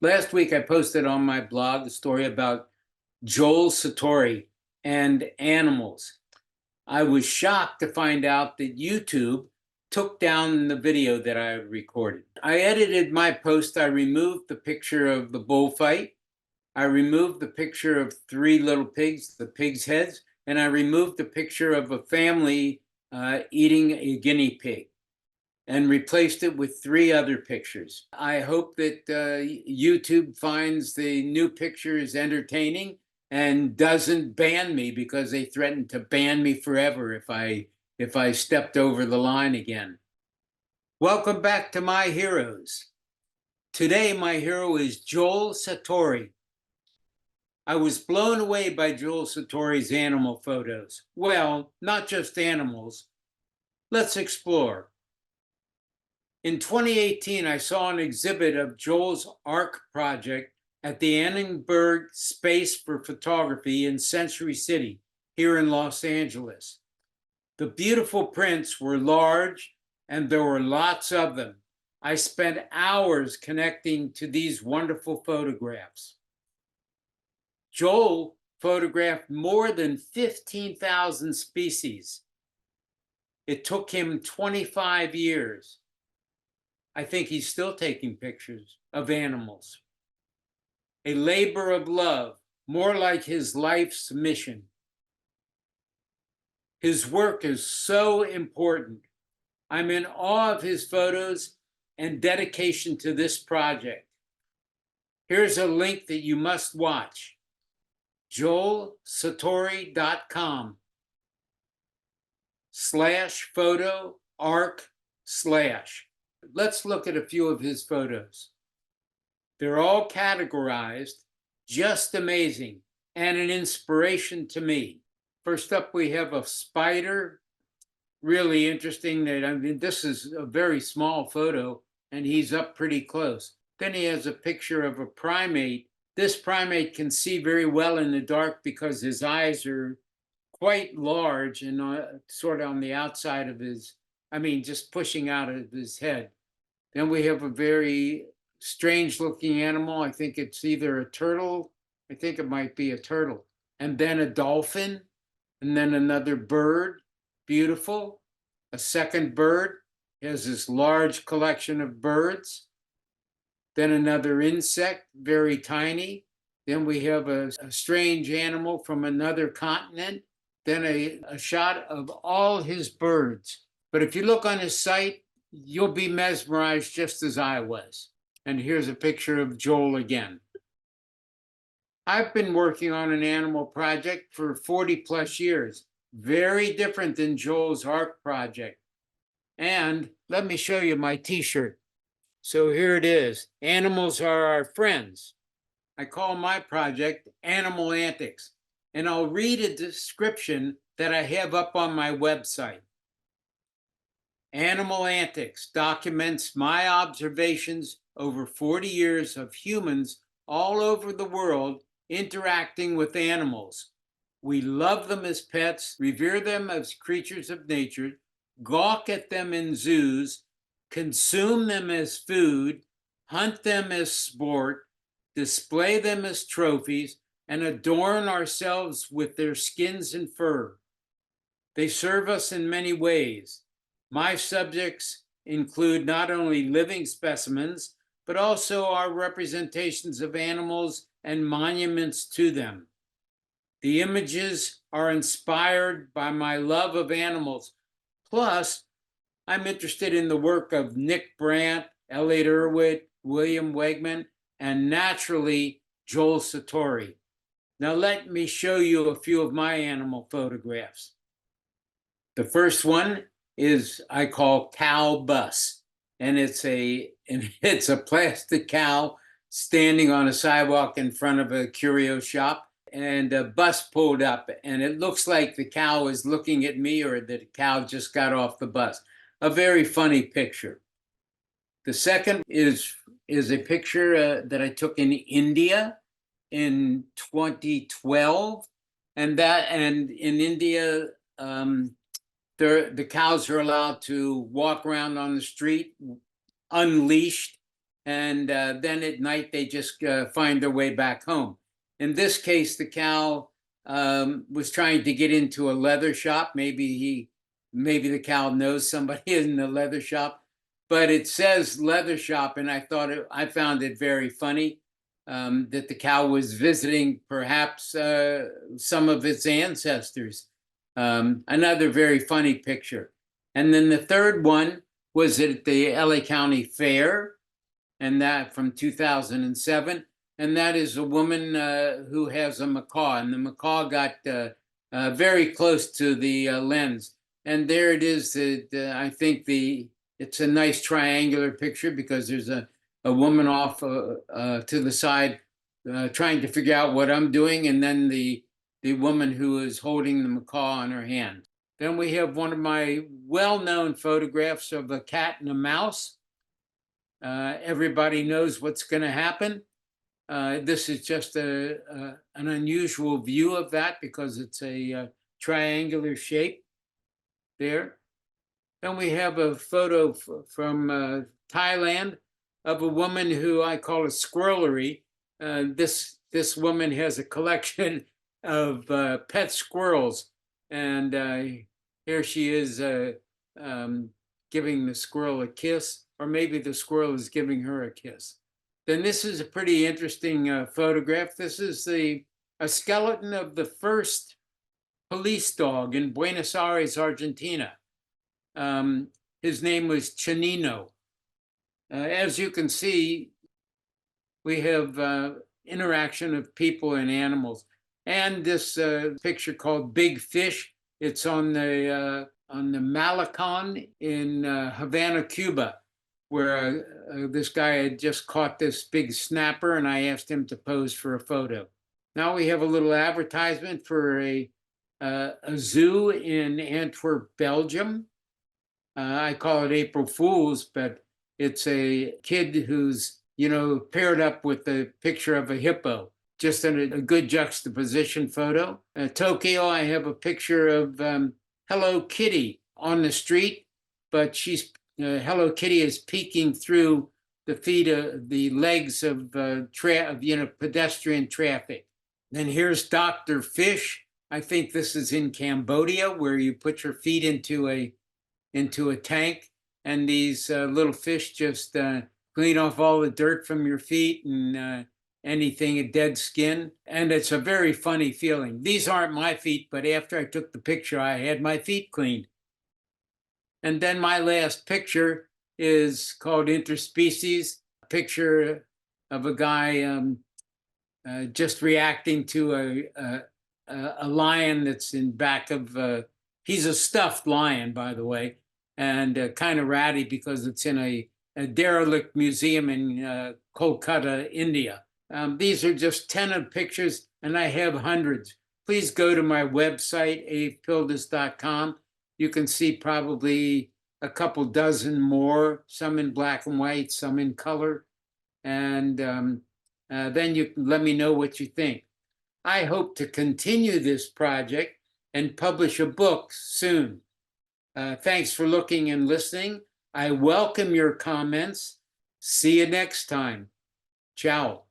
Last week, I posted on my blog a story about Joel Sartore and animals. I was shocked to find out that YouTube took down the video that I recorded. I edited my post. I removed the picture of the bullfight. I removed the picture of three little pigs, the pigs' heads, and I removed the picture of a family eating a guinea pig, and replaced it with three other pictures. I hope that YouTube finds the new pictures entertaining and doesn't ban me, because they threatened to ban me forever if I stepped over the line again. Welcome back to My Heroes. Today, my hero is Joel Sartore. I was blown away by Joel Sartore's animal photos. Well, not just animals. Let's explore. In 2018, I saw an exhibit of Joel's ARC project at the Annenberg Space for Photography in Century City, here in Los Angeles. The beautiful prints were large, and there were lots of them. I spent hours connecting to these wonderful photographs. Joel photographed more than 15,000 species. It took him 25 years. I think he's still taking pictures of animals. A labor of love, more like his life's mission. His work is so important. I'm in awe of his photos and dedication to this project. Here's a link that you must watch: joelsatore.com/photo-arc/. Let's look at a few of his photos. They're all categorized, just amazing, and an inspiration to me. First up, we have a spider. Really interesting. This is a very small photo, and he's up pretty close. Then he has a picture of a primate. This primate can see very well in the dark because his eyes are quite large and sort of on the outside of his, just pushing out of his head. Then we have a very strange looking animal. I think it's either a turtle. I think it might be a turtle. And then a dolphin, and then another bird, beautiful. A second bird. He has this large collection of birds. Then another insect, very tiny. Then we have a strange animal from another continent. Then a shot of all his birds. But if you look on his site, you'll be mesmerized just as I was. And here's a picture of Joel again. I've been working on an animal project for 40 plus years, very different than Joel's ARC project. And let me show you my t-shirt. So here it is. Animals are our friends. I call my project Animal Antics, and I'll read a description that I have up on my website. Animal Antics documents my observations over 40 years of humans all over the world interacting with animals. We love them as pets, revere them as creatures of nature, gawk at them in zoos, consume them as food, hunt them as sport, display them as trophies, and adorn ourselves with their skins and fur. They serve us in many ways. My subjects include not only living specimens, but also our representations of animals and monuments to them. The images are inspired by my love of animals. Plus, I'm interested in the work of Nick Brandt, Elliot Erwitt, William Wegman, and naturally, Joel Sartore. Now let me show you a few of my animal photographs. The first one is I call Cow Bus, and it's a plastic cow standing on a sidewalk in front of a curio shop, and a bus pulled up, and it looks like the cow is looking at me, or the cow just got off the bus. A very funny picture. The second is a picture that I took in India in 2012, and in India, the cows are allowed to walk around on the street unleashed, and then at night they just find their way back home. In this case, the cow was trying to get into a leather shop. Maybe the cow knows somebody in the leather shop, but it says leather shop, and I found it very funny that the cow was visiting perhaps some of its ancestors. Another very funny picture. And then the third one was at the LA County Fair, and that from 2007. And that is a woman who has a macaw, and the macaw got very close to the lens. And there it is. I think it's a nice triangular picture because there's a woman off to the side trying to figure out what I'm doing, and then the woman who is holding the macaw in her hand. Then we have one of my well-known photographs of a cat and a mouse. Everybody knows what's going to happen. This is just an unusual view of that because it's a triangular shape there. Then we have a photo from Thailand of a woman who I call a squirrelery. This woman has a collection of pet squirrels, and here she is giving the squirrel a kiss, or maybe the squirrel is giving her a kiss. Then this is a pretty interesting photograph. This is a skeleton of the first police dog in Buenos Aires, Argentina. His name was Chanino. As you can see, we have interaction of people and animals. And this picture called Big Fish. It's on the Malecon in Havana, Cuba, where this guy had just caught this big snapper, and I asked him to pose for a photo. Now we have a little advertisement for a zoo in Antwerp, Belgium. I call it April Fool's, but it's a kid who's, paired up with the picture of a hippo. Just a good juxtaposition photo. Tokyo, I have a picture of Hello Kitty on the street, but Hello Kitty is peeking through the legs of pedestrian traffic. Then here's Dr. Fish. I think this is in Cambodia, where you put your feet into a tank, and these little fish just clean off all the dirt from your feet and anything, a dead skin. And it's a very funny feeling. These aren't my feet, but after I took the picture, I had my feet cleaned. And then my last picture is called Interspecies, a picture of a guy just reacting to a lion that's in back of, he's a stuffed lion, by the way, and kind of ratty because it's in a derelict museum in Kolkata, India. These are just 10 of pictures, and I have hundreds. Please go to my website, avepildas.com. You can see probably a couple dozen more, some in black and white, some in color. And then you can let me know what you think. I hope to continue this project and publish a book soon. Thanks for looking and listening. I welcome your comments. See you next time. Ciao.